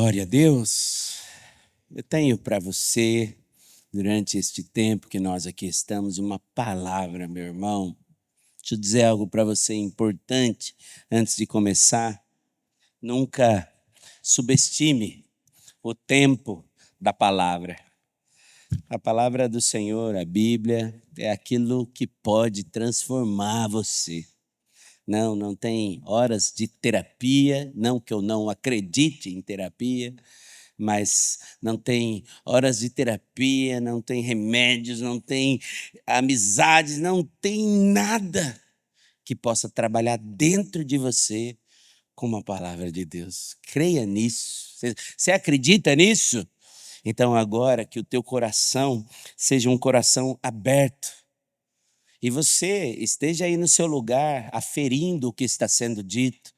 Glória a Deus. Eu tenho para você, durante este tempo que nós aqui estamos, uma palavra, meu irmão. Deixa eu dizer algo para você importante antes de começar. Nunca subestime o tempo da palavra. A palavra do Senhor, a Bíblia, é aquilo que pode transformar você. Não tem horas de terapia, não que eu não acredite em terapia, mas não tem horas de terapia, não tem remédios, não tem amizades, não tem nada que possa trabalhar dentro de você como a palavra de Deus. Creia nisso. Você acredita nisso? Então agora que o teu coração seja um coração aberto e você esteja aí no seu lugar aferindo o que está sendo dito,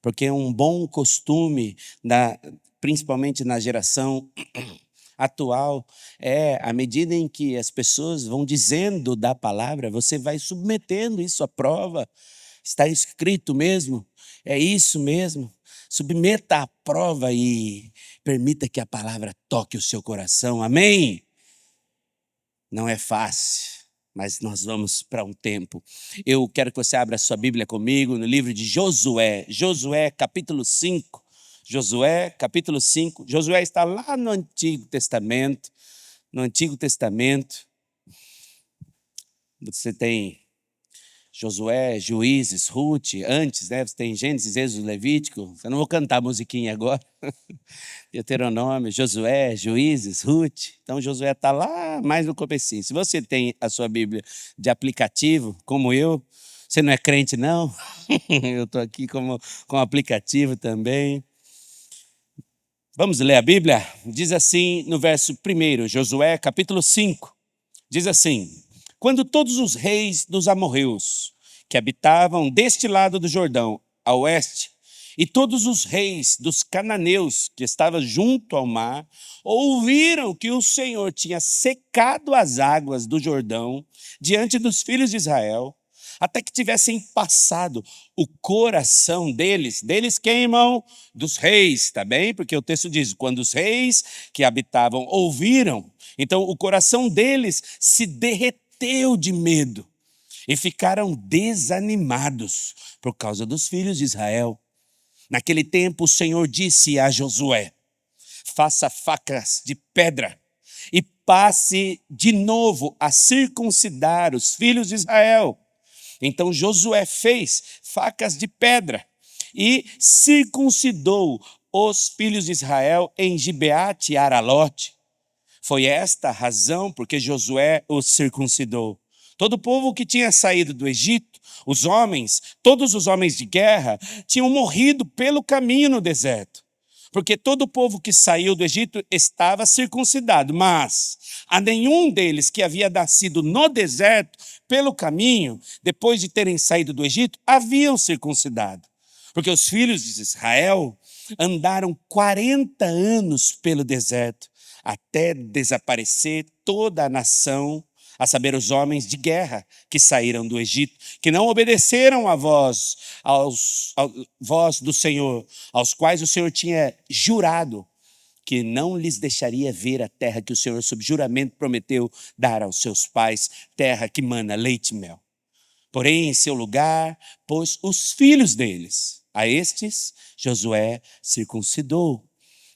porque é um bom costume, principalmente na geração atual, à medida em que as pessoas vão dizendo da palavra, você vai submetendo isso à prova. Está escrito mesmo? É isso mesmo? Submeta à prova e permita que a palavra toque o seu coração. Amém? Não é fácil, mas nós vamos para um tempo. Eu quero que você abra a sua Bíblia comigo no livro de Josué. Josué, capítulo 5. Josué, capítulo 5. Josué está lá no Antigo Testamento. No Antigo Testamento, você tem Josué, Juízes, Ruth, antes, né? Você tem Gênesis, Êxodo, Levítico. Eu não vou cantar a musiquinha agora. Deuteronômio, Josué, Juízes, Ruth. Então, Josué está lá mais no comecinho. Se você tem a sua Bíblia de aplicativo, como eu, você não é crente, não? Eu estou aqui com aplicativo também. Vamos ler a Bíblia? Diz assim no verso 1, Josué, capítulo 5. Diz assim: quando todos os reis dos amorreus, que habitavam deste lado do Jordão, a oeste, e todos os reis dos cananeus, que estavam junto ao mar, ouviram que o Senhor tinha secado as águas do Jordão diante dos filhos de Israel, até que tivessem passado o coração deles quem, irmão? Dos reis, tá bem? Porque o texto diz, quando os reis que habitavam ouviram, então o coração deles se derreteu de medo e ficaram desanimados por causa dos filhos de Israel. Naquele tempo o Senhor disse a Josué, faça facas de pedra e passe de novo a circuncidar os filhos de Israel. Então Josué fez facas de pedra e circuncidou os filhos de Israel em Gibeate e Aralote. Foi esta a razão porque Josué os circuncidou. Todo o povo que tinha saído do Egito, os homens, todos os homens de guerra, tinham morrido pelo caminho no deserto. Porque todo o povo que saiu do Egito estava circuncidado, mas a nenhum deles que havia nascido no deserto, pelo caminho, depois de terem saído do Egito, haviam circuncidado. Porque os filhos de Israel andaram 40 anos pelo deserto, até desaparecer toda a nação, a saber, os homens de guerra que saíram do Egito, que não obedeceram à voz do Senhor, aos quais o Senhor tinha jurado que não lhes deixaria ver a terra que o Senhor, sob juramento, prometeu dar aos seus pais, terra que mana leite e mel. Porém, em seu lugar, pôs os filhos deles. A estes, Josué circuncidou.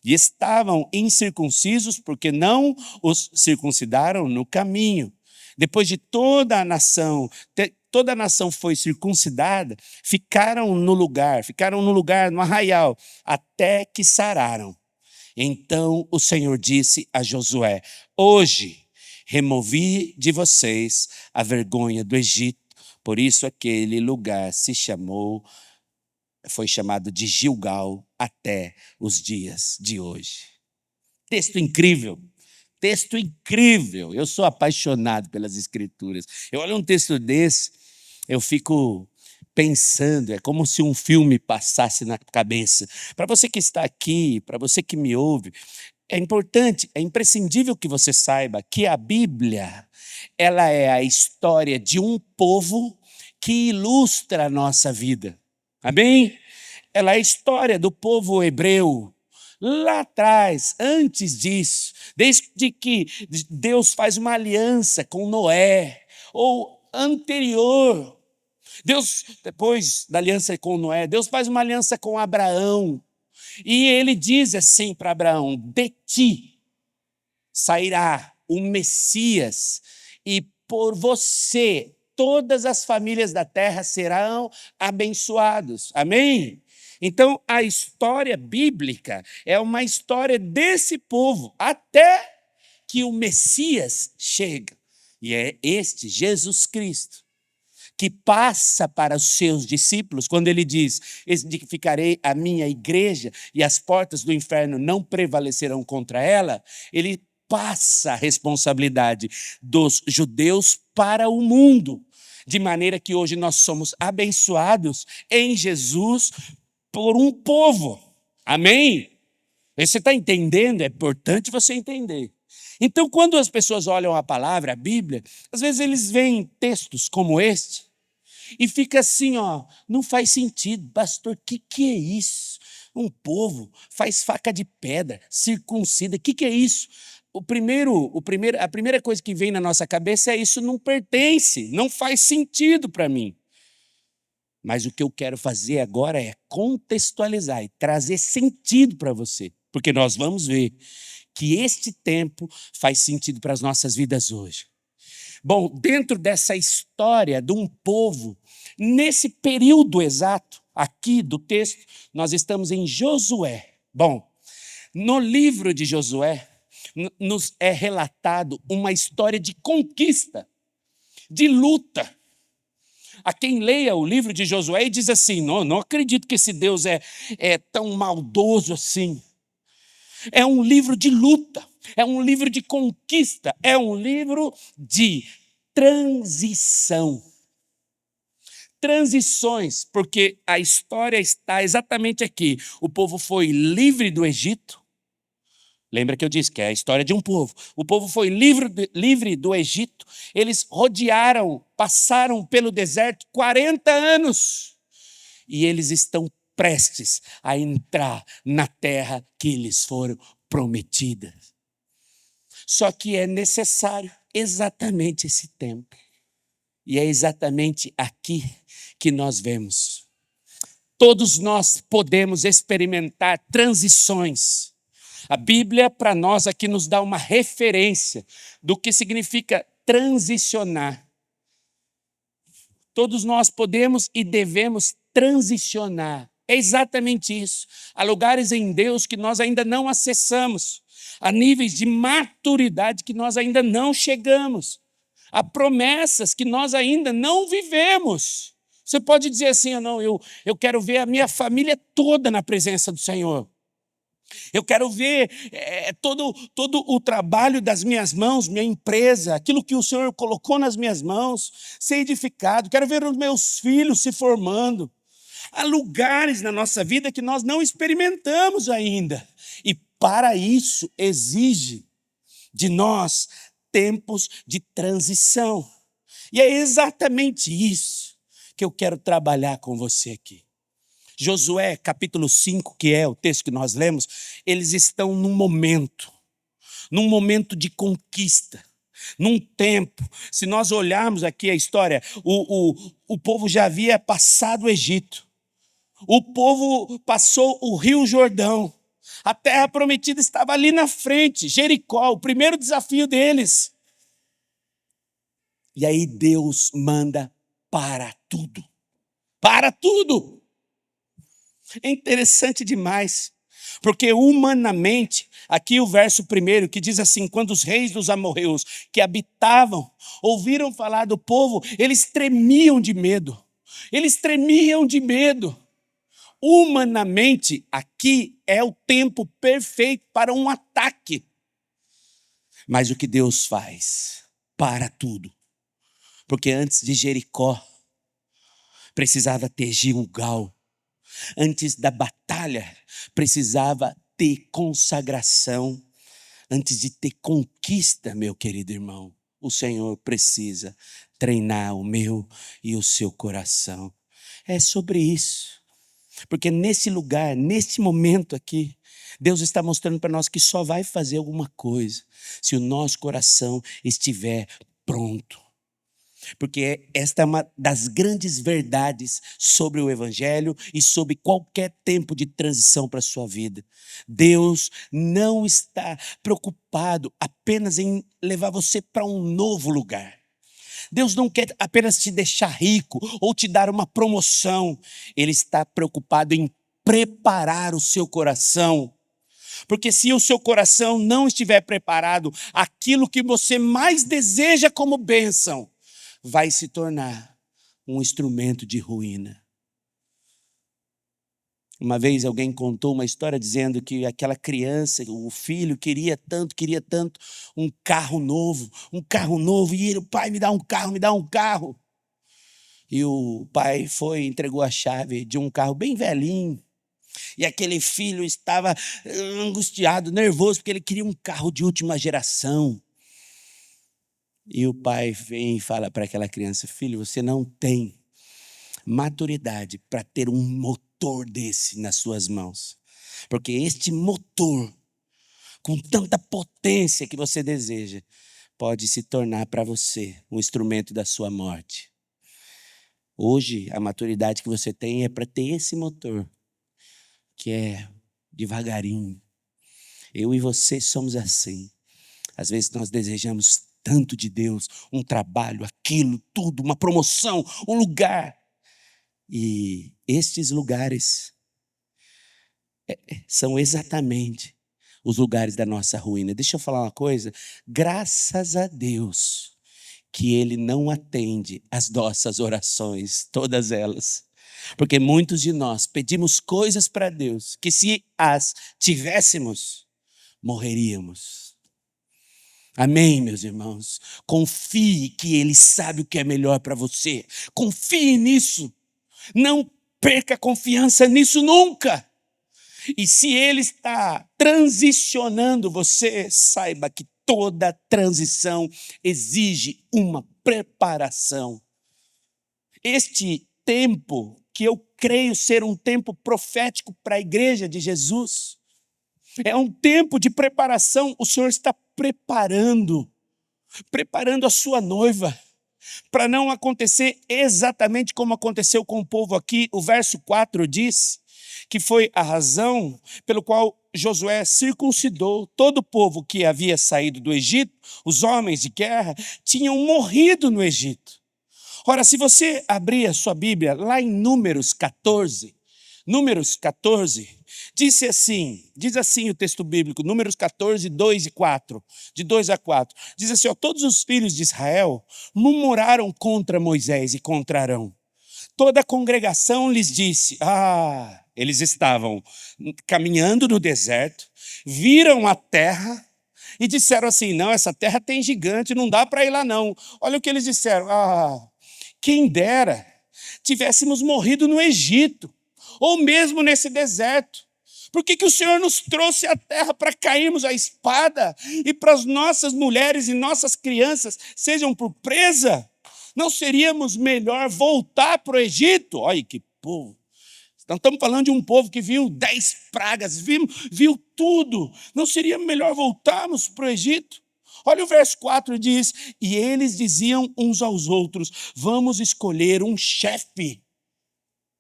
E estavam incircuncisos porque não os circuncidaram no caminho. Depois de toda a nação foi circuncidada, ficaram no lugar, no arraial, até que sararam. Então o Senhor disse a Josué, hoje removi de vocês a vergonha do Egito, por isso aquele lugar foi chamado de Gilgal até os dias de hoje. Texto incrível. Texto incrível. Eu sou apaixonado pelas Escrituras. Eu olho um texto desse, eu fico pensando, é como se um filme passasse na cabeça. Para você que está aqui, para você que me ouve, é importante, é imprescindível que você saiba que a Bíblia, ela é a história de um povo que ilustra a nossa vida. Amém? Ela é a história do povo hebreu, Lá atrás, antes disso, desde que Deus faz uma aliança com Noé, ou anterior, Deus, depois da aliança com Noé, Deus faz uma aliança com Abraão, e ele diz assim para Abraão: de ti sairá o Messias, e por você todas as famílias da terra serão abençoados. Amém? Então, a história bíblica é uma história desse povo, até que o Messias chega. E é este Jesus Cristo que passa para os seus discípulos, quando ele diz: edificarei a minha igreja e as portas do inferno não prevalecerão contra ela. Ele passa a responsabilidade dos judeus para o mundo, de maneira que hoje nós somos abençoados em Jesus por um povo. Amém? Você está entendendo? É importante você entender. Então, quando as pessoas olham a palavra, a Bíblia, às vezes eles veem textos como este e fica assim, ó, não faz sentido. Pastor, que é isso? Um povo faz faca de pedra, circuncida, que é isso? A primeira coisa que vem na nossa cabeça é: isso não pertence, não faz sentido para mim. Mas o que eu quero fazer agora é contextualizar e trazer sentido para você, porque nós vamos ver que este tempo faz sentido para as nossas vidas hoje. Bom, dentro dessa história de um povo, nesse período exato aqui do texto, nós estamos em Josué. Bom, no livro de Josué, nos é relatado uma história de conquista, de luta. A quem leia o livro de Josué e diz assim: não acredito que esse Deus é tão maldoso assim. É um livro de luta, é um livro de conquista, é um livro de transição. Transições, porque a história está exatamente aqui. O povo foi livre do Egito. Lembra que eu disse que é a história de um povo. O povo foi livre do Egito. Eles rodearam, passaram pelo deserto 40 anos. E eles estão prestes a entrar na terra que lhes foram prometida. Só que é necessário exatamente esse tempo. E é exatamente aqui que nós vemos. Todos nós podemos experimentar transições. A Bíblia, para nós, aqui nos dá uma referência do que significa transicionar. Todos nós podemos e devemos transicionar. É exatamente isso. Há lugares em Deus que nós ainda não acessamos. Há níveis de maturidade que nós ainda não chegamos. Há promessas que nós ainda não vivemos. Você pode dizer assim: eu quero ver a minha família toda na presença do Senhor. Eu quero ver todo o trabalho das minhas mãos, minha empresa, aquilo que o Senhor colocou nas minhas mãos, ser edificado. Quero ver os meus filhos se formando. Há lugares na nossa vida que nós não experimentamos ainda. E para isso exige de nós tempos de transição. E é exatamente isso que eu quero trabalhar com você aqui. Josué, capítulo 5, que é o texto que nós lemos, eles estão num momento de conquista, num tempo. Se nós olharmos aqui a história, o povo já havia passado o Egito, o povo passou o Rio Jordão, a terra prometida estava ali na frente, Jericó, o primeiro desafio deles. E aí Deus manda para tudo. Para tudo! É interessante demais, porque humanamente, aqui o verso 1 que diz assim: quando os reis dos amorreus que habitavam ouviram falar do povo, eles tremiam de medo. Eles tremiam de medo. Humanamente, aqui é o tempo perfeito para um ataque. Mas o que Deus faz? Para tudo. Porque antes de Jericó, precisava ter Gilgal. Antes da batalha, precisava ter consagração. Antes de ter conquista, meu querido irmão, o Senhor precisa treinar o meu e o seu coração. É sobre isso. Porque nesse lugar, nesse momento aqui, Deus está mostrando para nós que só vai fazer alguma coisa se o nosso coração estiver pronto. Porque esta é uma das grandes verdades sobre o Evangelho e sobre qualquer tempo de transição para a sua vida. Deus não está preocupado apenas em levar você para um novo lugar. Deus não quer apenas te deixar rico ou te dar uma promoção. Ele está preocupado em preparar o seu coração. Porque se o seu coração não estiver preparado, aquilo que você mais deseja como bênção vai se tornar um instrumento de ruína. Uma vez alguém contou uma história dizendo que aquela criança, o filho, queria tanto um carro novo, e ele, pai, me dá um carro. E o pai entregou a chave de um carro bem velhinho, e aquele filho estava angustiado, nervoso, porque ele queria um carro de última geração. E o pai vem e fala para aquela criança: filho, você não tem maturidade para ter um motor desse nas suas mãos. Porque este motor, com tanta potência que você deseja, pode se tornar para você um instrumento da sua morte. Hoje, a maturidade que você tem é para ter esse motor, que é devagarinho. Eu e você somos assim. Às vezes nós desejamos tanto de Deus, um trabalho, aquilo, tudo, uma promoção, um lugar. E estes lugares são exatamente os lugares da nossa ruína. Deixa eu falar uma coisa. Graças a Deus que Ele não atende as nossas orações, todas elas. Porque muitos de nós pedimos coisas para Deus que, se as tivéssemos, morreríamos. Amém, meus irmãos? Confie que Ele sabe o que é melhor para você. Confie nisso. Não perca confiança nisso nunca. E se Ele está transicionando você, saiba que toda transição exige uma preparação. Este tempo, que eu creio ser um tempo profético para a igreja de Jesus, é um tempo de preparação. O Senhor está preparando a sua noiva, para não acontecer exatamente como aconteceu com o povo aqui. O verso 4 diz que foi a razão pelo qual Josué circuncidou todo o povo que havia saído do Egito. Os homens de guerra tinham morrido no Egito. Ora, se você abrir a sua Bíblia lá em Números 14, diz assim o texto bíblico, Números 14, 2 e 4, de 2 a 4. Diz assim: todos os filhos de Israel murmuraram contra Moisés e contra Arão. Toda a congregação lhes disse: eles estavam caminhando no deserto, viram a terra e disseram assim: não, essa terra tem gigante, não dá para ir lá não. Olha o que eles disseram: quem dera tivéssemos morrido no Egito, ou mesmo nesse deserto. Por que o Senhor nos trouxe à terra para cairmos à espada e para as nossas mulheres e nossas crianças sejam por presa? Não seríamos melhor voltar para o Egito? Olha que povo. Então, estamos falando de um povo que viu 10 pragas, viu tudo. Não seria melhor voltarmos para o Egito? Olha o verso 4, diz: e eles diziam uns aos outros: vamos escolher um chefe.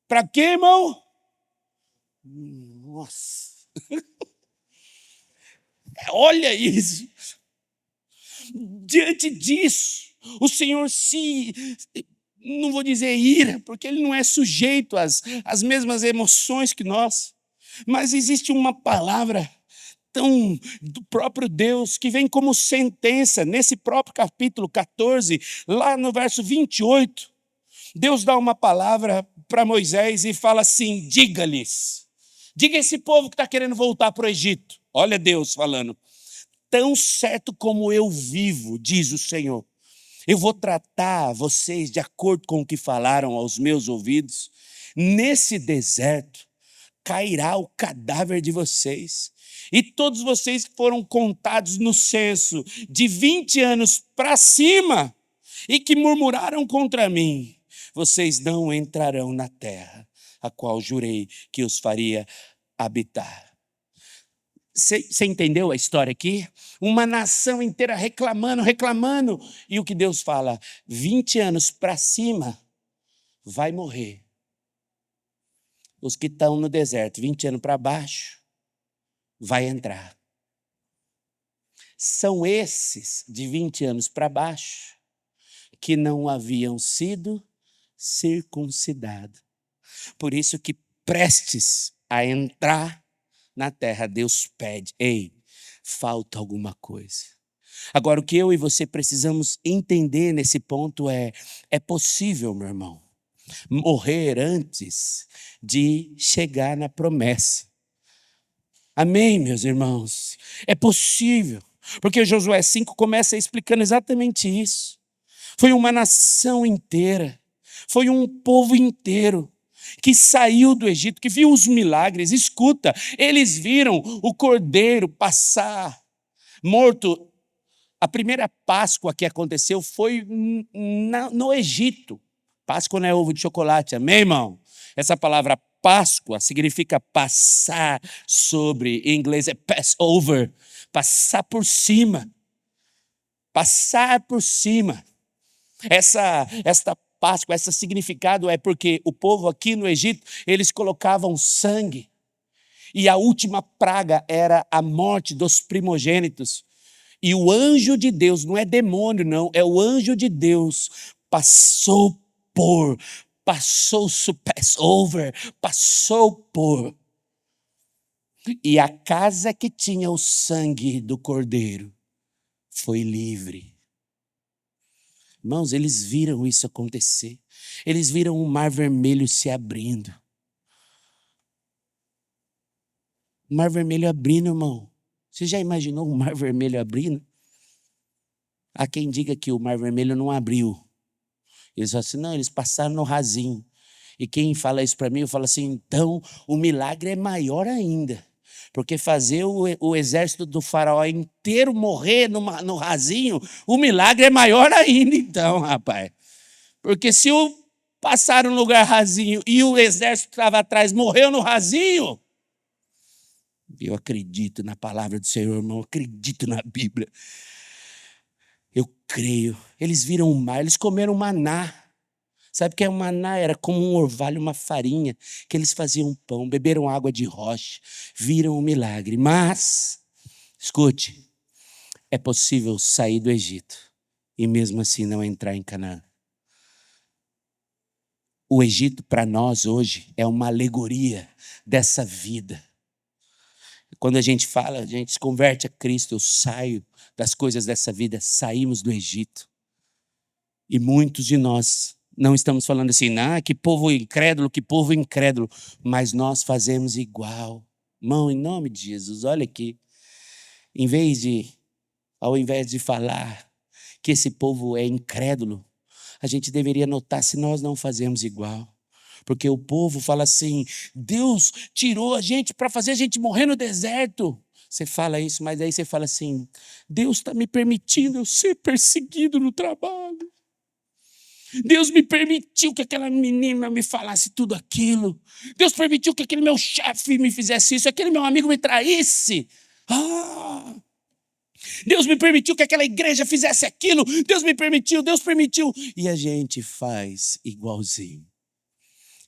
Para quê, irmão? Nossa. Olha isso. Diante disso, o Senhor não vou dizer ira, porque Ele não é sujeito às mesmas emoções que nós, mas existe uma palavra do próprio Deus que vem como sentença nesse próprio capítulo 14, lá no verso 28. Deus dá uma palavra para Moisés e fala assim: diga a esse povo que está querendo voltar para o Egito. Olha Deus falando: tão certo como eu vivo, diz o Senhor, eu vou tratar vocês de acordo com o que falaram aos meus ouvidos. Nesse deserto cairá o cadáver de vocês, e todos vocês que foram contados no censo de 20 anos para cima e que murmuraram contra mim, vocês não entrarão na terra. a qual jurei que os faria habitar. Você entendeu a história aqui? Uma nação inteira reclamando. E o que Deus fala? 20 anos para cima vai morrer. Os que estão no deserto, 20 anos para baixo, vai entrar. São esses de 20 anos para baixo que não haviam sido circuncidados. Por isso que prestes a entrar na terra, Deus pede, ei, falta alguma coisa. Agora, o que eu e você precisamos entender nesse ponto é possível, meu irmão, morrer antes de chegar na promessa. Amém, meus irmãos? É possível, porque Josué 5 começa explicando exatamente isso. Foi uma nação inteira, foi um povo inteiro que saiu do Egito, que viu os milagres. Escuta, eles viram o cordeiro passar morto. A primeira Páscoa que aconteceu foi no Egito. Páscoa não é ovo de chocolate, amém, irmão? Essa palavra Páscoa significa passar sobre, em inglês é Passover, passar por cima. Passar por cima. Esta Páscoa, esse significado é porque o povo aqui no Egito, eles colocavam sangue. E a última praga era a morte dos primogênitos. E o anjo de Deus, não é demônio não, é o anjo de Deus, passou Passover, passou por. E a casa que tinha o sangue do cordeiro foi livre. Irmãos, eles viram isso acontecer. Eles viram o mar vermelho se abrindo. O mar vermelho abrindo, irmão. Você já imaginou o mar vermelho abrindo? Há quem diga que o mar vermelho não abriu. Eles falam assim, não, eles passaram no rasinho. E quem fala isso para mim, eu falo assim, então o milagre é maior ainda. Porque fazer o exército do faraó inteiro morrer no rasinho, o milagre é maior ainda então, rapaz. Porque se passaram no lugar rasinho e o exército que estava atrás morreu no rasinho, eu acredito na palavra do Senhor, irmão, eu acredito na Bíblia. Eu creio. Eles viram o mar, eles comeram maná. Sabe o que é um maná? Era como um orvalho, uma farinha, que eles faziam pão, beberam água de rocha, viram o milagre. Mas, escute, é possível sair do Egito e mesmo assim não entrar em Canaã. O Egito para nós hoje é uma alegoria dessa vida. Quando a gente fala, a gente se converte a Cristo, eu saio das coisas dessa vida, saímos do Egito. E muitos de nós não estamos falando assim, que povo incrédulo, mas nós fazemos igual. Irmão, em nome de Jesus, olha aqui, ao invés de falar que esse povo é incrédulo, a gente deveria notar se nós não fazemos igual. Porque o povo fala assim, Deus tirou a gente para fazer a gente morrer no deserto. Você fala isso, mas aí você fala assim, Deus está me permitindo eu ser perseguido no trabalho. Deus me permitiu que aquela menina me falasse tudo aquilo. Deus permitiu que aquele meu chefe me fizesse isso, aquele meu amigo me traísse. Deus me permitiu que aquela igreja fizesse aquilo. Deus permitiu. E a gente faz igualzinho.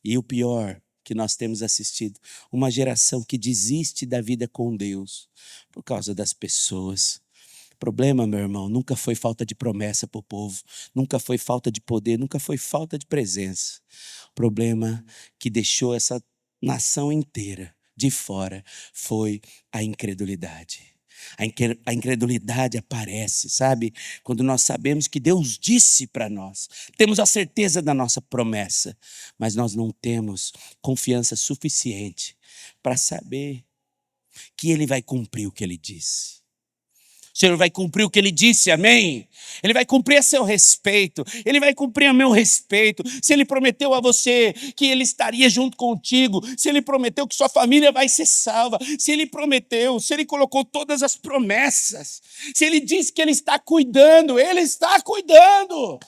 E o pior que nós temos assistido, uma geração que desiste da vida com Deus por causa das pessoas. O problema, meu irmão, nunca foi falta de promessa para o povo, nunca foi falta de poder, nunca foi falta de presença. O problema que deixou essa nação inteira de fora foi a incredulidade. A incredulidade aparece, sabe? Quando nós sabemos que Deus disse para nós, temos a certeza da nossa promessa, mas nós não temos confiança suficiente para saber que Ele vai cumprir o que Ele disse. O Senhor vai cumprir o que Ele disse, amém? Ele vai cumprir a seu respeito, Ele vai cumprir a meu respeito. Se Ele prometeu a você que Ele estaria junto contigo, se Ele prometeu que sua família vai ser salva, se Ele prometeu, se Ele colocou todas as promessas, se Ele disse que Ele está cuidando, Ele está cuidando.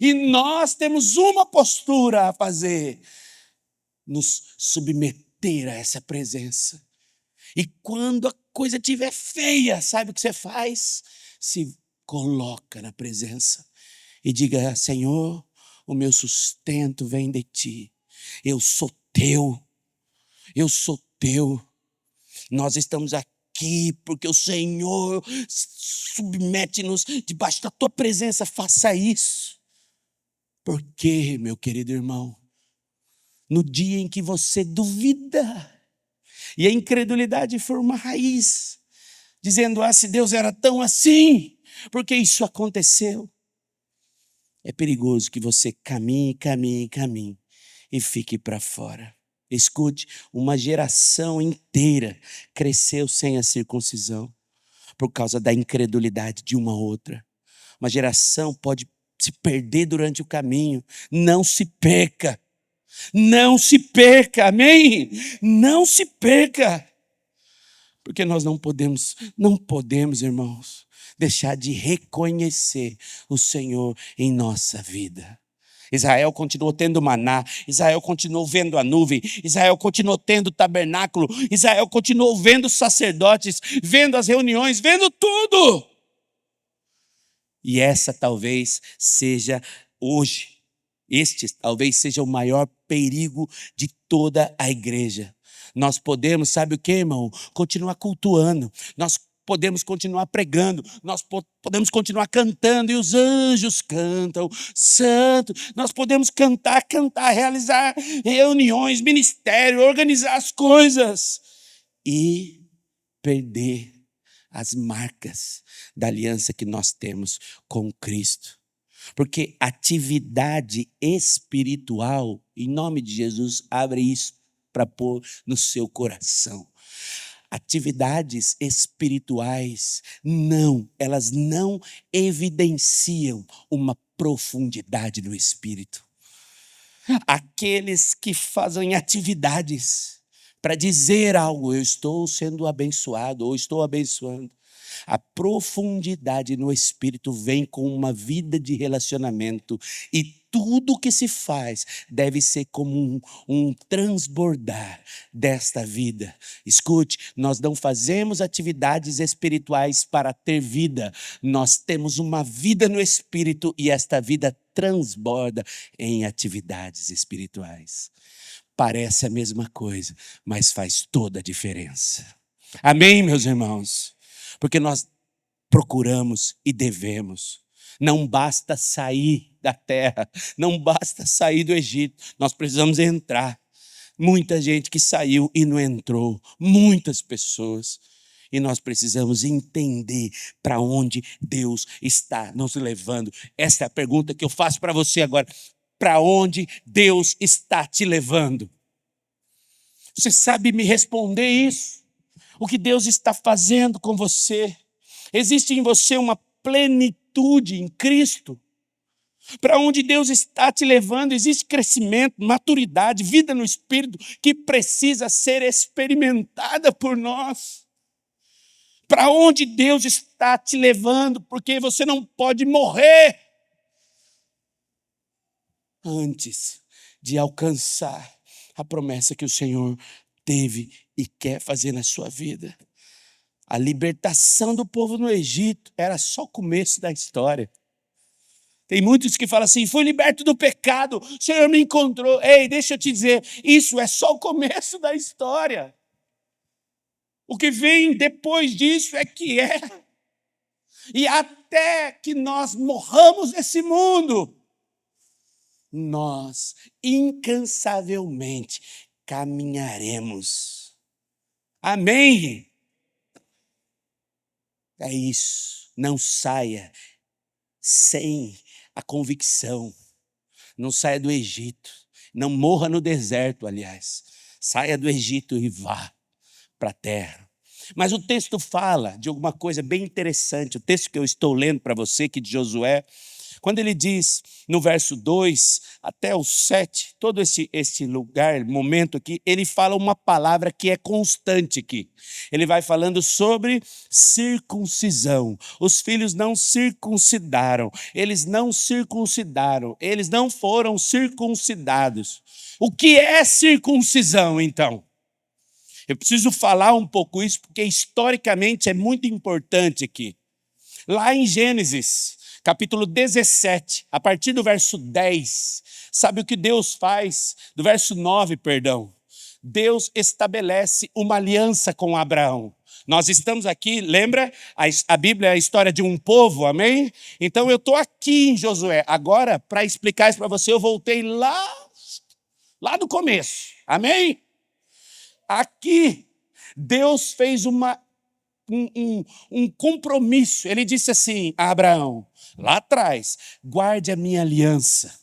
E nós temos uma postura a fazer. nos submeter a essa presença. E quando a coisa estiver feia, sabe o que você faz? Se coloca na presença e diga: Senhor, o meu sustento vem de ti. Eu sou teu. Eu sou teu. Nós estamos aqui porque o Senhor submete-nos debaixo da tua presença. Faça isso. Porque, meu querido irmão, no dia em que você duvida e a incredulidade for uma raiz, dizendo: se Deus era tão assim, porque isso aconteceu, é perigoso que você caminhe e fique para fora. Escute, uma geração inteira cresceu sem a circuncisão por causa da incredulidade de uma outra. Uma geração pode se perder durante o caminho. Não se perca. Não se perca, amém? Não se perca. Porque nós não podemos, irmãos, deixar de reconhecer o Senhor em nossa vida. Israel continuou tendo maná, Israel continuou vendo a nuvem, Israel continuou tendo o tabernáculo, Israel continuou vendo os sacerdotes, vendo as reuniões, vendo tudo. E essa talvez seja hoje, este talvez seja o maior perigo de toda a igreja. Nós podemos, sabe o que, irmão? Continuar cultuando, nós podemos continuar pregando, nós podemos continuar cantando, e os anjos cantam, santo. Nós podemos cantar, realizar reuniões, ministério, organizar as coisas e perder as marcas da aliança que nós temos com Cristo. Porque atividade espiritual, em nome de Jesus, abre isso para pôr no seu coração. Atividades espirituais, elas não evidenciam uma profundidade no espírito. Aqueles que fazem atividades para dizer algo: eu estou sendo abençoado ou estou abençoando. A profundidade no espírito vem com uma vida de relacionamento, e tudo que se faz deve ser como um transbordar desta vida. Escute, nós não fazemos atividades espirituais para ter vida, nós temos uma vida no espírito e esta vida transborda em atividades espirituais. Parece a mesma coisa, mas faz toda a diferença. Amém, meus irmãos? Porque nós procuramos e devemos. Não basta sair da terra, não basta sair do Egito, nós precisamos entrar. Muita gente que saiu e não entrou, muitas pessoas. E nós precisamos entender para onde Deus está nos levando. Essa é a pergunta que eu faço para você agora. Para onde Deus está te levando? Você sabe me responder isso? O que Deus está fazendo com você? Existe em você uma plenitude em Cristo? Para onde Deus está te levando, existe crescimento, maturidade, vida no Espírito que precisa ser experimentada por nós. Para onde Deus está te levando, porque você não pode morrer antes de alcançar a promessa que o Senhor teve e quer fazer na sua vida. A libertação do povo no Egito era só o começo da história. Tem muitos que falam assim: fui liberto do pecado, o Senhor me encontrou. Ei, deixa eu te dizer, isso é só o começo da história. O que vem depois disso é que é. E até que nós morramos nesse mundo, nós incansavelmente caminharemos. Amém? É isso. Não saia sem a convicção. Não saia do Egito. Não morra no deserto, aliás. Saia do Egito e vá para a terra. Mas o texto fala de alguma coisa bem interessante. O texto que eu estou lendo para você, que de Josué, Quando ele diz no verso 2 até o 7, todo esse lugar, momento aqui, ele fala uma palavra que é constante aqui. Ele vai falando sobre circuncisão. Os filhos não circuncidaram, eles não circuncidaram, eles não foram circuncidados. O que é circuncisão, então? Eu preciso falar um pouco isso, porque historicamente é muito importante aqui. Lá em Gênesis, capítulo 17, a partir do verso 10, sabe o que Deus faz? Do verso 9, perdão. Deus estabelece uma aliança com Abraão. Nós estamos aqui, lembra? A Bíblia é a história de um povo, amém? Então eu estou aqui em Josué. Agora, para explicar isso para você, eu voltei lá do começo, amém? Aqui, Deus fez um compromisso. Ele disse assim a Abraão, lá atrás: guarde a minha aliança,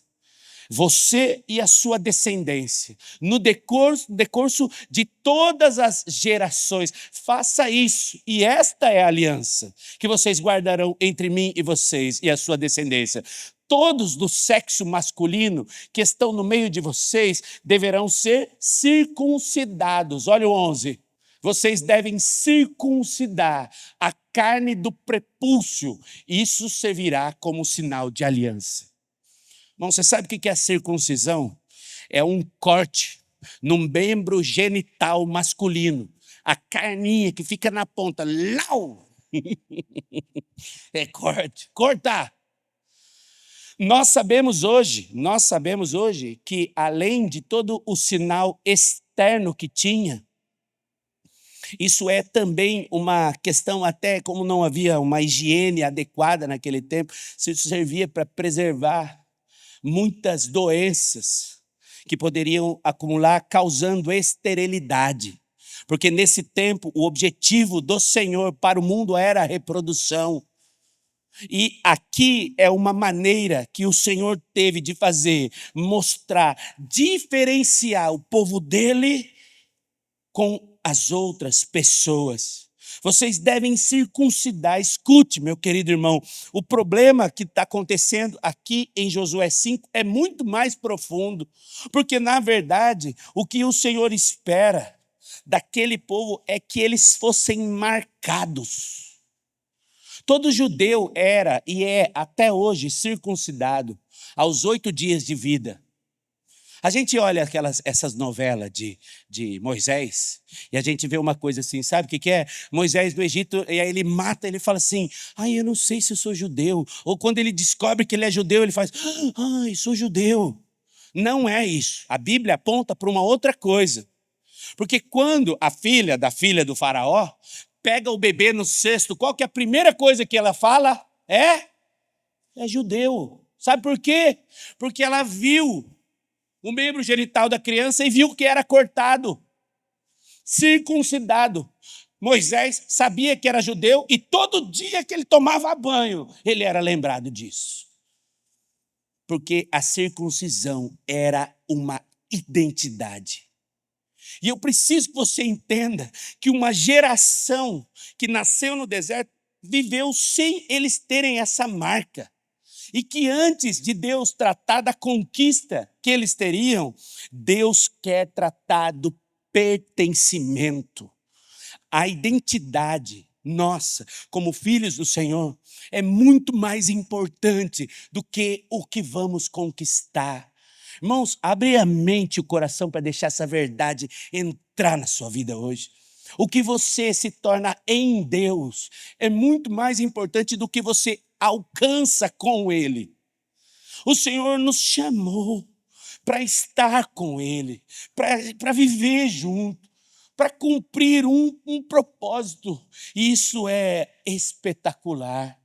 você e a sua descendência, no decurso de todas as gerações. Faça isso, e esta é a aliança que vocês guardarão entre mim e vocês e a sua descendência. Todos do sexo masculino que estão no meio de vocês deverão ser circuncidados. Olha o 11. Vocês devem circuncidar a carne do prepúcio. Isso servirá como sinal de aliança. Irmão, você sabe o que é a circuncisão? É um corte no membro genital masculino. A carninha que fica na ponta. Lau! É corte. Cortar. Nós sabemos hoje que além de todo o sinal externo que tinha, isso é também uma questão, até como não havia uma higiene adequada naquele tempo, isso servia para preservar muitas doenças que poderiam acumular, causando esterilidade. Porque nesse tempo o objetivo do Senhor para o mundo era a reprodução. E aqui é uma maneira que o Senhor teve de fazer, mostrar, diferenciar o povo dele com as outras pessoas. Vocês devem circuncidar. Escute, meu querido irmão, o problema que está acontecendo aqui em Josué 5 é muito mais profundo, porque, na verdade, o que o Senhor espera daquele povo é que eles fossem marcados. Todo judeu era e é até hoje circuncidado aos 8 dias de vida. A gente olha essas novelas de Moisés e a gente vê uma coisa assim, sabe o que é? Moisés do Egito, e aí ele mata, ele fala assim: ai, eu não sei se eu sou judeu. Ou quando ele descobre que ele é judeu, ele faz: ai, sou judeu. Não é isso. A Bíblia aponta para uma outra coisa. Porque quando a filha do faraó pega o bebê no cesto, qual que é a primeira coisa que ela fala? É judeu. Sabe por quê? Porque ela viu o membro genital da criança e viu que era cortado, circuncidado. Moisés sabia que era judeu e todo dia que ele tomava banho, ele era lembrado disso. Porque a circuncisão era uma identidade. E eu preciso que você entenda que uma geração que nasceu no deserto viveu sem eles terem essa marca. E que antes de Deus tratar da conquista que eles teriam, Deus quer tratar do pertencimento. A identidade nossa, como filhos do Senhor, é muito mais importante do que o que vamos conquistar. Irmãos, abre a mente e o coração para deixar essa verdade entrar na sua vida hoje. O que você se torna em Deus é muito mais importante do que você alcança com Ele. O Senhor nos chamou para estar com Ele, para viver junto, para cumprir um propósito. E isso é espetacular.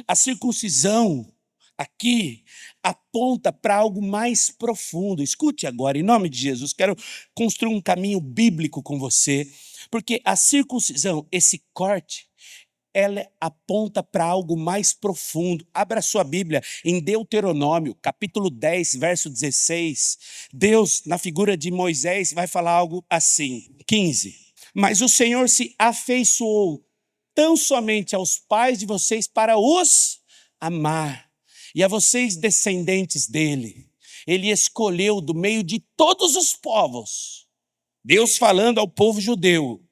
A circuncisão aqui aponta para algo mais profundo. Escute agora, em nome de Jesus, quero construir um caminho bíblico com você, porque a circuncisão, esse corte, ela aponta para algo mais profundo. Abra sua Bíblia em Deuteronômio, capítulo 10, verso 16. Deus, na figura de Moisés, vai falar algo assim, 15. Mas o Senhor se afeiçoou tão somente aos pais de vocês para os amar. E a vocês, descendentes dele, ele escolheu do meio de todos os povos. Deus falando ao povo judeu,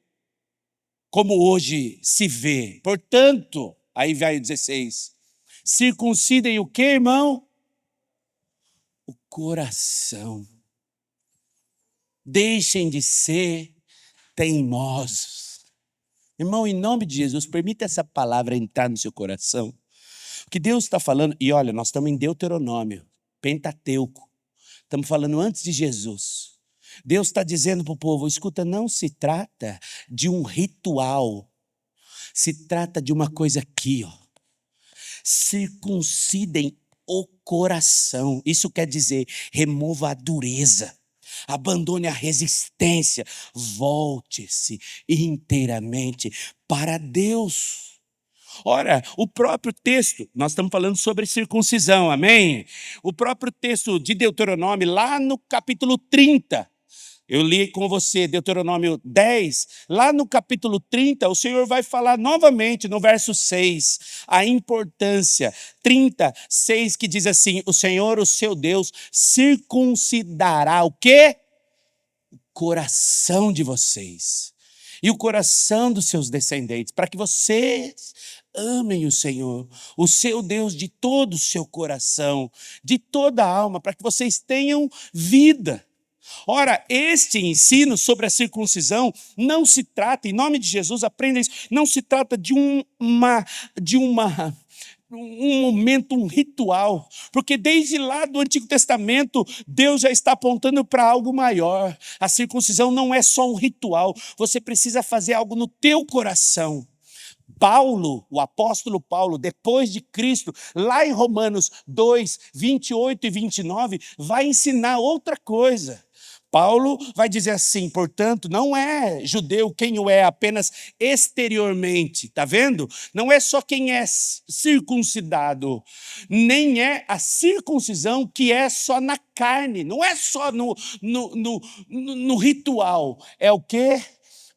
como hoje se vê. Portanto, aí vai o 16, circuncidem o que, irmão? O coração. Deixem de ser teimosos. Irmão, em nome de Jesus, permita essa palavra entrar no seu coração. O que Deus está falando, e olha, nós estamos em Deuteronômio, Pentateuco. Estamos falando antes de Jesus. Deus está dizendo para o povo, escuta, não se trata de um ritual. Se trata de uma coisa aqui, ó. Circuncidem o coração. Isso quer dizer, remova a dureza. Abandone a resistência. Volte-se inteiramente para Deus. Ora, o próprio texto, nós estamos falando sobre circuncisão, amém? O próprio texto de Deuteronômio, lá no capítulo 30, eu li com você Deuteronômio 10, lá no capítulo 30, o Senhor vai falar novamente no verso 6, a importância, 36, que diz assim, o Senhor, o seu Deus, circuncidará o quê? O coração de vocês e o coração dos seus descendentes, para que vocês amem o Senhor, o seu Deus, de todo o seu coração, de toda a alma, para que vocês tenham vida. Ora, este ensino sobre a circuncisão não se trata, em nome de Jesus, aprenda isso, não se trata de um momento, um ritual, porque desde lá do Antigo Testamento, Deus já está apontando para algo maior. A circuncisão não é só um ritual, você precisa fazer algo no teu coração. Paulo, o apóstolo Paulo, depois de Cristo, lá em Romanos 2, 28 e 29, vai ensinar outra coisa. Paulo vai dizer assim, portanto, não é judeu quem o é apenas exteriormente, tá vendo? Não é só quem é circuncidado, nem é a circuncisão que é só na carne, não é só no ritual, é o quê?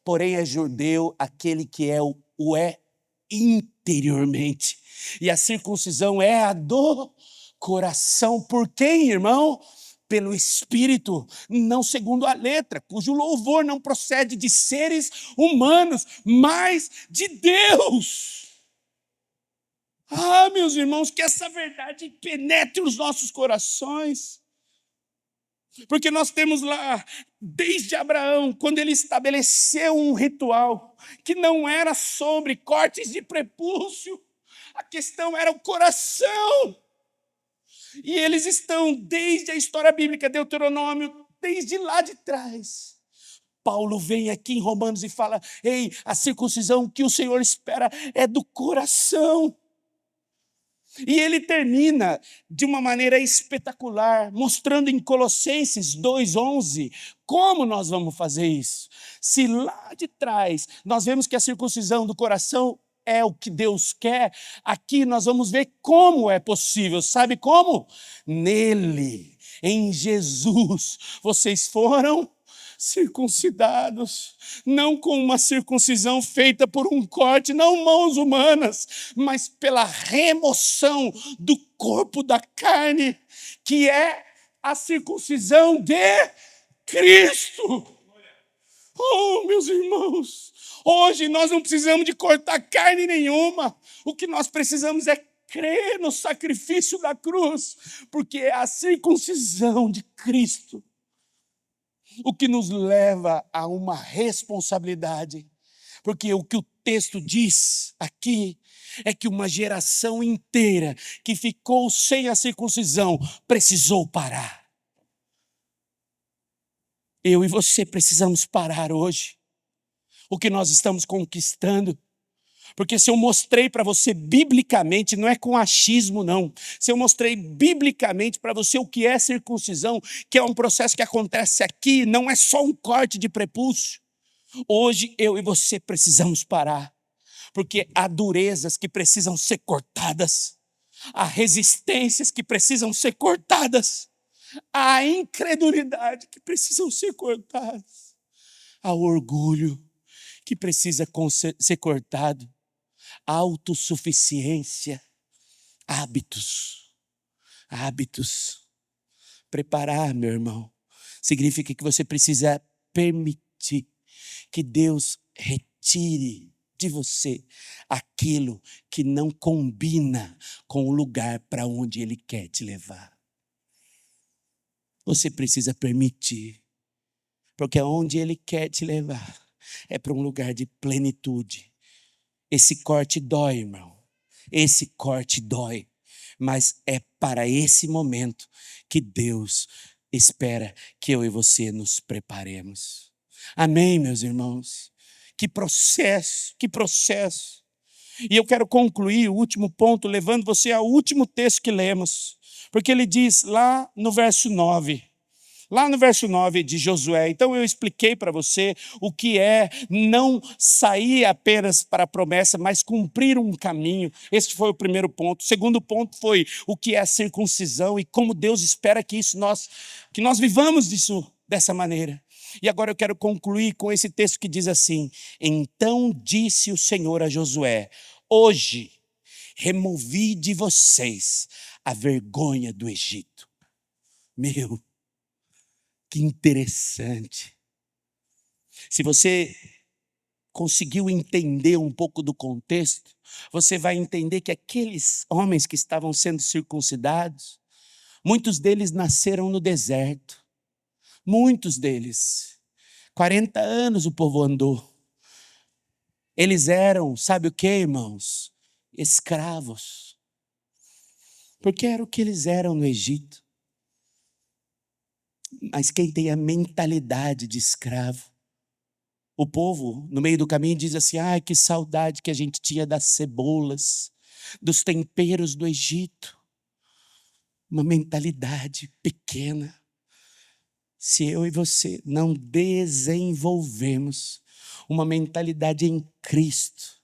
Porém é judeu aquele que é o é interiormente. E a circuncisão é a do coração. Por quem, irmão? Pelo Espírito, não segundo a letra, cujo louvor não procede de seres humanos, mas de Deus. Ah, meus irmãos, que essa verdade penetre os nossos corações. Porque nós temos lá, desde Abraão, quando ele estabeleceu um ritual, que não era sobre cortes de prepúcio, a questão era o coração. E eles estão, desde a história bíblica, Deuteronômio, desde lá de trás. Paulo vem aqui em Romanos e fala, ei, a circuncisão que o Senhor espera é do coração. E ele termina de uma maneira espetacular, mostrando em Colossenses 2,11 como nós vamos fazer isso. Se lá de trás nós vemos que a circuncisão do coração é o que Deus quer, aqui nós vamos ver como é possível. Sabe como? Nele, em Jesus, vocês foram circuncidados, não com uma circuncisão feita por um corte, não mãos humanas, mas pela remoção do corpo da carne, que é a circuncisão de Cristo. Oh, meus irmãos, hoje nós não precisamos de cortar carne nenhuma, o que nós precisamos é crer no sacrifício da cruz, porque é a circuncisão de Cristo o que nos leva a uma responsabilidade, porque o que o texto diz aqui é que uma geração inteira que ficou sem a circuncisão precisou parar. Eu e você precisamos parar hoje o que nós estamos conquistando. Porque se eu mostrei para você biblicamente, não é com achismo não, se eu mostrei biblicamente para você o que é circuncisão, que é um processo que acontece aqui, não é só um corte de prepúcio, hoje eu e você precisamos parar, porque há durezas que precisam ser cortadas, há resistências que precisam ser cortadas, há incredulidade que precisam ser cortadas, há orgulho que precisa ser cortado, autossuficiência, hábitos. hábitos. Preparar, meu irmão, significa que você precisa permitir que Deus retire de você aquilo que não combina com o lugar para onde Ele quer te levar. Você precisa permitir, porque aonde Ele quer te levar é para um lugar de plenitude. Esse corte dói, irmão. Esse corte dói. Mas é para esse momento que Deus espera que eu e você nos preparemos. Amém, meus irmãos? Que processo, que processo. E eu quero concluir o último ponto, levando você ao último texto que lemos. Porque ele diz lá no verso 9. Lá no verso 9 de Josué, então eu expliquei para você o que é não sair apenas para a promessa, mas cumprir um caminho. Este foi o primeiro ponto. O segundo ponto foi o que é a circuncisão e como Deus espera que nós vivamos dessa maneira. E agora eu quero concluir com esse texto que diz assim: então disse o Senhor a Josué, hoje removi de vocês a vergonha do Egito. Meu, que interessante. Se você conseguiu entender um pouco do contexto, você vai entender que aqueles homens que estavam sendo circuncidados, muitos deles nasceram no deserto. Muitos deles. 40 anos o povo andou. Eles eram, sabe o que, irmãos? Escravos. Porque era o que eles eram no Egito. Mas quem tem a mentalidade de escravo, o povo, no meio do caminho, diz assim: ai, que saudade que a gente tinha das cebolas, dos temperos do Egito. Uma mentalidade pequena. Se eu e você não desenvolvemos uma mentalidade em Cristo,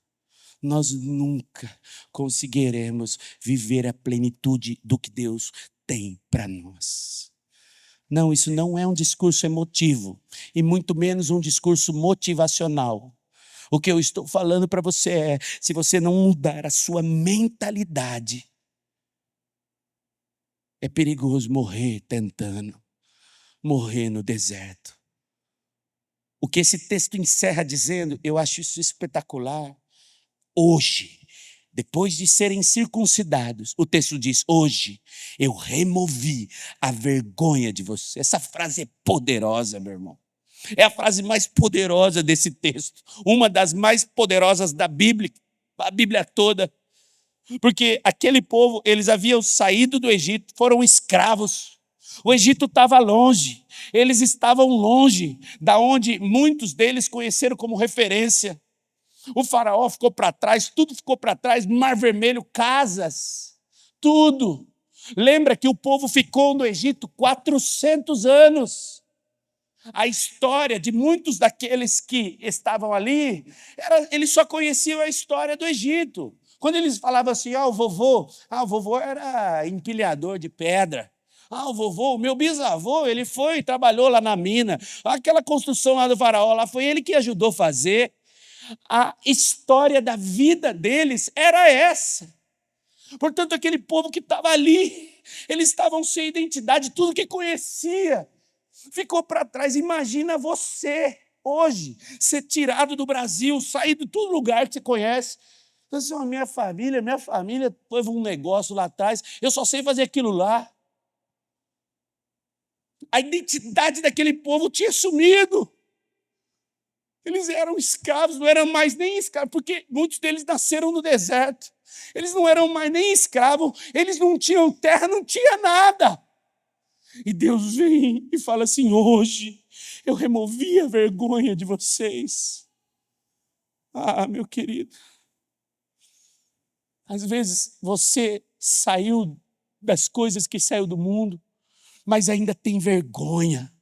nós nunca conseguiremos viver a plenitude do que Deus tem para nós. Não, isso não é um discurso emotivo, e muito menos um discurso motivacional. O que eu estou falando para você é, se você não mudar a sua mentalidade, é perigoso morrer tentando, morrer no deserto. O que esse texto encerra dizendo, eu acho isso espetacular. Hoje, depois de serem circuncidados, o texto diz, hoje eu removi a vergonha de você. Essa frase é poderosa, meu irmão. É a frase mais poderosa desse texto. Uma das mais poderosas da Bíblia, a Bíblia toda. Porque aquele povo, eles haviam saído do Egito, foram escravos. O Egito estava longe. Eles estavam longe da onde muitos deles conheceram como referência. O faraó ficou para trás, tudo ficou para trás, Mar Vermelho, casas, tudo. Lembra que o povo ficou no Egito 400 anos. A história de muitos daqueles que estavam ali, eles só conheciam a história do Egito. Quando eles falavam assim, o vovô era empilhador de pedra. O vovô, o meu bisavô, ele foi e trabalhou lá na mina. Aquela construção lá do faraó, lá foi ele que ajudou a fazer. A história da vida deles era essa. Portanto, aquele povo que estava ali, eles estavam sem identidade, tudo que conhecia ficou para trás. Imagina você, hoje, ser tirado do Brasil, sair de todo lugar que você conhece. Então, assim, minha família teve um negócio lá atrás, eu só sei fazer aquilo lá. A identidade daquele povo tinha sumido. Eles eram escravos, não eram mais nem escravos, porque muitos deles nasceram no deserto. Eles não eram mais nem escravos, eles não tinham terra, não tinha nada. E Deus vem e fala assim, hoje eu removi a vergonha de vocês. Meu querido, às vezes você saiu das coisas que saiu do mundo, mas ainda tem vergonha.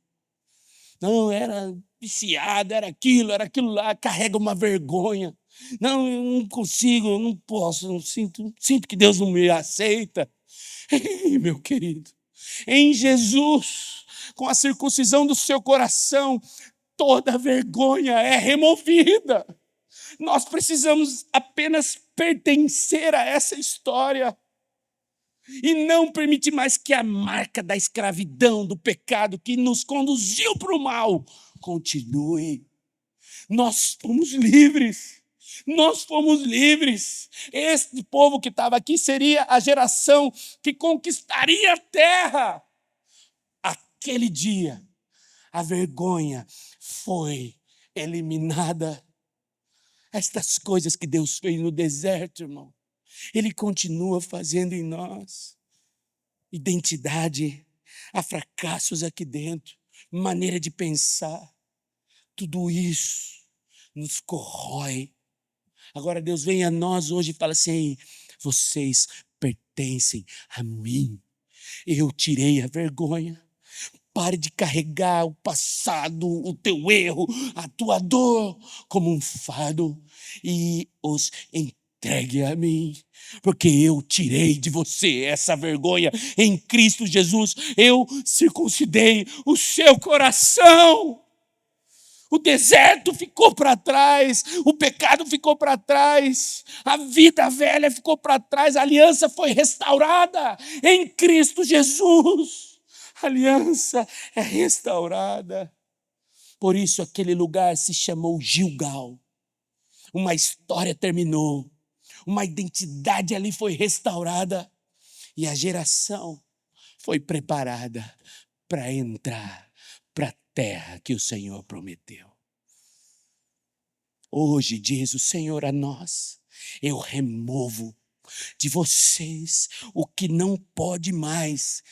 Não, era viciado, era aquilo lá, carrega uma vergonha. Não, eu não consigo, eu não posso, eu sinto que Deus não me aceita. Ei, meu querido, em Jesus, com a circuncisão do seu coração, toda vergonha é removida. Nós precisamos apenas pertencer a essa história. e não permitir mais que a marca da escravidão, do pecado que nos conduziu para o mal, continue. Nós fomos livres. Nós fomos livres. Este povo que estava aqui seria a geração que conquistaria a terra. Aquele dia, a vergonha foi eliminada. Estas coisas que Deus fez no deserto, irmão, Ele continua fazendo em nós. Identidade, há fracassos aqui dentro, maneira de pensar, tudo isso nos corrói. Agora Deus vem a nós hoje e fala assim: vocês pertencem a mim, eu tirei a vergonha. Pare de carregar o passado, o teu erro, a tua dor como um fardo e os entregue a mim, porque eu tirei de você essa vergonha em Cristo Jesus. Eu circuncidei o seu coração. O deserto ficou para trás, o pecado ficou para trás, a vida velha ficou para trás, a aliança foi restaurada em Cristo Jesus. A aliança é restaurada. Por isso aquele lugar se chamou Gilgal. Uma história terminou, uma identidade ali foi restaurada e a geração foi preparada para entrar para a terra que o Senhor prometeu. Hoje diz o Senhor a nós: eu removo de vocês o que não pode mais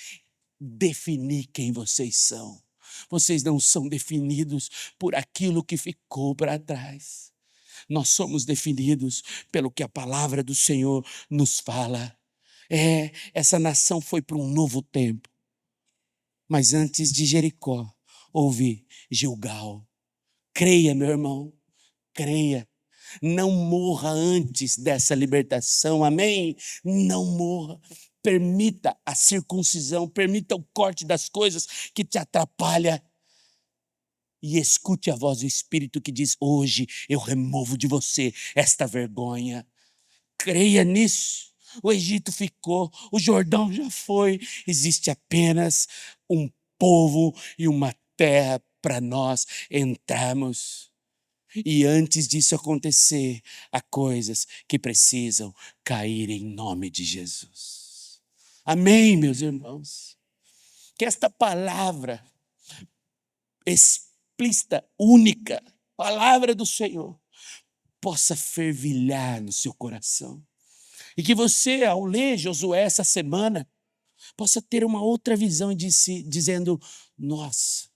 definir quem vocês são. Vocês não são definidos por aquilo que ficou para trás. Nós somos definidos pelo que a palavra do Senhor nos fala. Essa nação foi para um novo tempo. Mas antes de Jericó, houve Gilgal. Creia, meu irmão, creia. Não morra antes dessa libertação, amém? Não morra. Permita a circuncisão, permita o corte das coisas que te atrapalha. E escute a voz do Espírito que diz: hoje eu removo de você esta vergonha. Creia nisso. O Egito ficou, o Jordão já foi. Existe apenas um povo e uma terra para nós entrarmos. E antes disso acontecer, há coisas que precisam cair em nome de Jesus. Amém, meus irmãos? Que esta palavra explícita, única, palavra do Senhor, possa fervilhar no seu coração. E que você, ao ler Josué essa semana, possa ter uma outra visão de si, dizendo: nossa,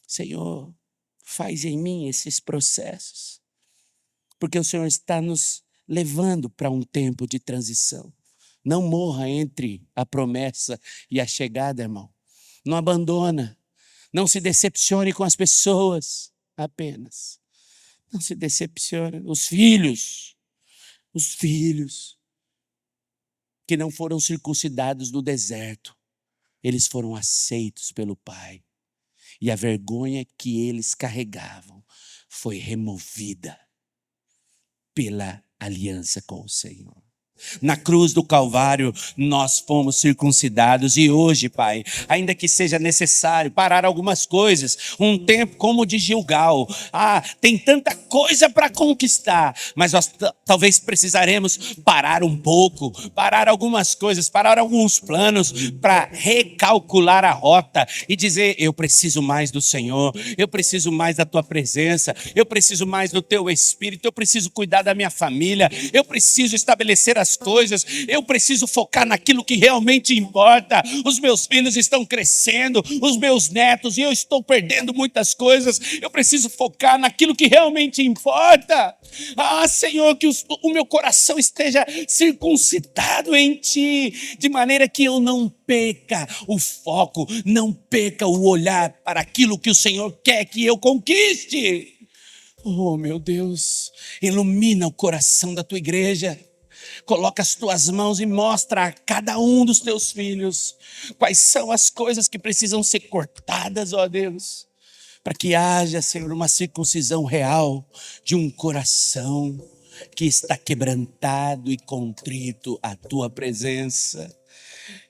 Senhor, faz em mim esses processos. Porque o Senhor está nos levando para um tempo de transição. Não morra entre a promessa e a chegada, irmão. Não abandona. Não se decepcione com as pessoas apenas. Não se decepcione. Os filhos que não foram circuncidados no deserto, eles foram aceitos pelo Pai. E a vergonha que eles carregavam foi removida pela aliança com o Senhor. Na cruz do Calvário, nós fomos circuncidados e hoje, Pai, ainda que seja necessário parar algumas coisas, um tempo como o de Gilgal, tem tanta coisa para conquistar, mas nós talvez precisaremos parar um pouco, parar algumas coisas, parar alguns planos para recalcular a rota e dizer: eu preciso mais do Senhor, eu preciso mais da Tua presença, eu preciso mais do Teu Espírito, eu preciso cuidar da minha família, eu preciso estabelecer as coisas, eu preciso focar naquilo que realmente importa. Os meus filhos estão crescendo, os meus netos, e eu estou perdendo muitas coisas. Eu preciso focar naquilo que realmente importa. Senhor, que o meu coração esteja circuncidado em Ti, de maneira que eu não perca o foco, não perca o olhar para aquilo que o Senhor quer que eu conquiste. Oh, meu Deus, ilumina o coração da Tua igreja. Coloca as Tuas mãos e mostra a cada um dos Teus filhos quais são as coisas que precisam ser cortadas, ó Deus, para que haja, Senhor, uma circuncisão real de um coração que está quebrantado e contrito à Tua presença.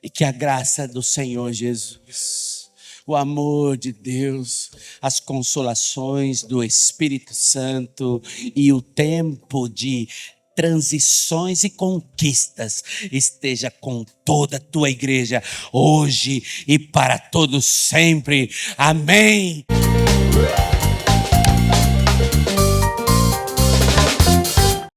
E que a graça do Senhor Jesus, o amor de Deus, as consolações do Espírito Santo e o tempo de transições e conquistas esteja com toda a tua igreja, hoje e para todos sempre. Amém.